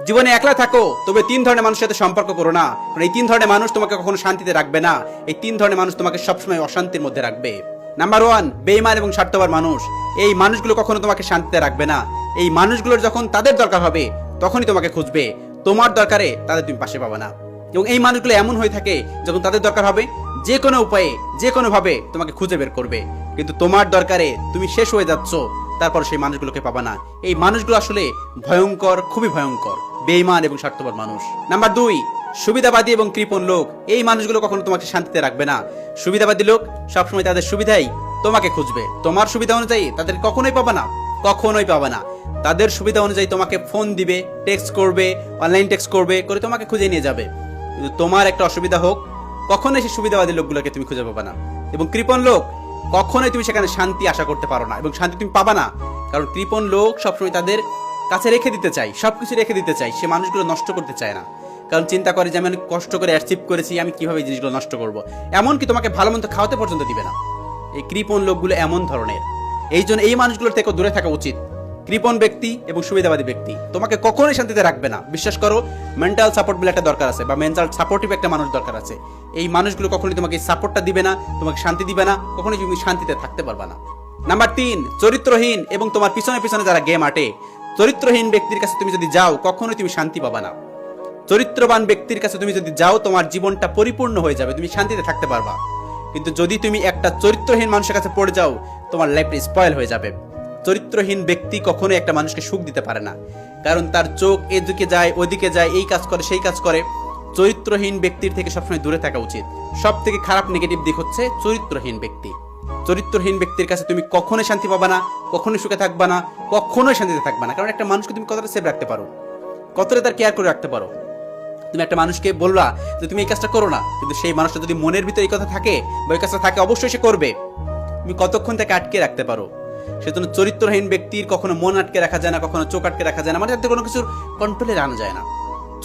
জীবনে একলা থাকো, তবে 3 ধরনের মানুষের সাথে সম্পর্ক করো না, কারণ এই 3 ধরনের মানুষ তোমাকে কখনো শান্তিতে রাখবে না। এই 3 ধরনের মানুষ তোমাকে সবসময় অশান্তির মধ্যে রাখবে। নাম্বার 1, বেঈমান এবং স্বার্থপর মানুষ। এই মানুষগুলো কখনো তোমাকে শান্তিতে রাখবে না। এই মানুষগুলোর যখন তাদের দরকার হবে তখনই তোমাকে খুঁজবে, তোমার দরকারে তাদের তুমি পাশে পাবে না। এবং এই মানুষগুলো এমন হয়ে থাকে, যখন তাদের দরকার হবে যে কোনো উপায়ে যে কোনো ভাবে তোমাকে খুঁজে বের করবে, কিন্তু তোমার দরকারে তুমি শেষ হয়ে যাচ্ছ, তারপর সেই মানুষগুলোকে পাবা না। এই মানুষগুলো আসলে ভয়ঙ্কর, খুবই ভয়ঙ্কর, বেঈমান এবং স্বার্থপর মানুষ। নাম্বার 2, সুবিধাবাদী এবং কৃপণ লোক। এই মানুষগুলো কখনো তোমাকে শান্তিতে রাখবে না। সুবিধাবাদী লোক সবসময় তাদের সুবিধাই তোমাকে খুঁজবে, তোমার সুবিধা অনুযায়ী তাদের কখনোই পাবা না, কখনোই পাবা না। তাদের সুবিধা অনুযায়ী তোমাকে ফোন দিবে, টেক্সট করবে, অনলাইন টেক্সট করবে, করে তোমাকে খুঁজে নিয়ে যাবে। কিন্তু তোমার একটা অসুবিধা হোক, কখনোই সেই সুবিধাবাদী লোকগুলোকে তুমি খুঁজে পাবা না। এবং কৃপণ লোক, কখনোই তুমি সেখানে শান্তি আশা করতে পারো না এবং শান্তি তুমি পাবা না, কারণ কৃপণ লোক সবসময় তাদের কাছে রেখে দিতে চায়, সবকিছু রেখে দিতে চায়, সে মানুষগুলো নষ্ট করতে চায় না। কারণ চিন্তা করে যে আমি অনেক কষ্ট করে অ্যাচিভ করেছি, আমি কিভাবে এই জিনিসগুলো নষ্ট করব। এমনকি তোমাকে ভালো মন্দ খাওয়াতে পর্যন্ত দিবে না। এই কৃপণ লোকগুলো এমন ধরনের, এই জন্য এই মানুষগুলোর থেকে দূরে থাকা উচিত। কৃপণ ব্যক্তি এবং সুবিধাবাদী ব্যক্তি তোমাকে কখনোই শান্তিতে রাখবে না। বিশ্বাস করো, মেন্টাল সাপোর্ট বলে একটা দরকার আছে, বা মেন্টাল সাপোর্টিভ একটা মানুষ দরকার আছে। এই মানুষগুলো কখনোই তোমাকে সাপোর্টটা দিবে না, তোমাকে শান্তি দিবে না, কখনোই তুমি শান্তিতে থাকতে পারবে না। নাম্বার 3, চরিত্রহীন এবং তোমার পিছনে পিছনে যারা গেম আটে। চরিত্রহীন ব্যক্তির কাছে তুমি যদি যাও, কখনোই তুমি শান্তি পাবা না। চরিত্রবান ব্যক্তির কাছে তুমি যদি যাও, তোমার জীবনটা পরিপূর্ণ হয়ে যাবে, তুমি শান্তিতে থাকতে পারবা। কিন্তু যদি তুমি একটা চরিত্রহীন মানুষের কাছে পড়ে যাও, তোমার লাইফটা স্পয়েল হয়ে যাবে। চরিত্রহীন ব্যক্তি কখনোই একটা মানুষকে সুখ দিতে পারে না, কারণ তার চোখ এদিকে যায় ওদিকে যায়, এই কাজ করে সেই কাজ করে। চরিত্রহীন ব্যক্তির থেকে সবসময় দূরে থাকা উচিত। সব থেকে খারাপ নেগেটিভ দিক হচ্ছে চরিত্রহীন ব্যক্তি। চরিত্রহীন ব্যক্তির কাছে তুমি কখনোই শান্তি পাবা না, কখনোই সুখে থাকবা না, কখনোই শান্তিতে থাকবা না। কারণ একটা মানুষকে তুমি কতটা সেভ রাখতে পারো, কতটা তার কেয়ার করে রাখতে পারো। তুমি একটা মানুষকে বললা যে তুমি এই কাজটা করো না, কিন্তু সেই মানুষটা যদি মনের ভিতরে এই কথা থাকে বা এই কাজটা থাকে, অবশ্যই সে করবে। তুমি কতক্ষণ তাকে আটকে রাখতে পারো। সেজন্য চরিত্রহীন ব্যক্তির কখনো মন আটকে রাখা যায় না, কখনো চোখ আটকে রাখা যায় না, মানে তাদের কোনো কিছুর কন্ট্রোলে আনা যায় না।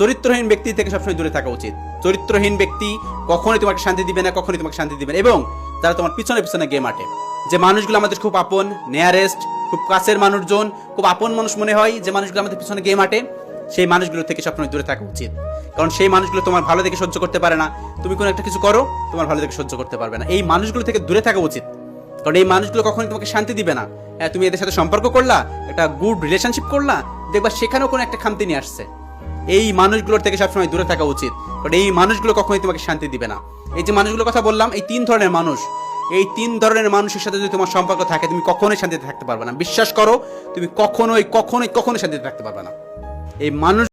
চরিত্রহীন ব্যক্তি থেকে সবসময় দূরে থাকা উচিত। চরিত্রহীন ব্যক্তি কখনোই তোমাকে শান্তি দিবে না, কখনোই তোমাকে শান্তি দিবে না। এবং তারা তোমার পিছনে পিছনে গেম আটে। যে মানুষগুলো আমাদের খুব আপন, নিয়ারেস্ট, খুব কাছের মানুষজন, খুব আপন মানুষ মনে হয়, যে মানুষগুলো আমাদের পিছনে গেম আটে, সেই মানুষগুলো থেকে সবসময় দূরে থাকা উচিত। কারণ সেই মানুষগুলো তোমার ভালো দেখে সহ্য করতে পারে না। তুমি কোনো একটা কিছু করো, তোমার ভালো দেখে সহ্য করতে পারবে না। এই মানুষগুলো থেকে দূরে থাকা উচিত, কারণ এই মানুষগুলো কখনোই তোমাকে শান্তি দিবে না। তুমি এদের সাথে সম্পর্ক করলা, একটা গুড রিলেশনশিপ করলা, দেখবা সেখানেও কোনো একটা খামতি নিয়ে আসছে। এই মানুষগুলোর থেকে সবসময় দূরে থাকা উচিত, কারণ এই মানুষগুলো কখনোই তোমাকে শান্তি দিবে না। এই যে মানুষগুলোর কথা বললাম, এই 3 ধরনের মানুষ, এই 3 ধরনের মানুষের সাথে যদি তোমার সম্পর্ক থাকে, তুমি কখনোই শান্তিতে থাকতে পারবে না। বিশ্বাস করো, তুমি কখনোই কখনোই কখনোই শান্তিতে থাকতে পারবে না। এই মানুষ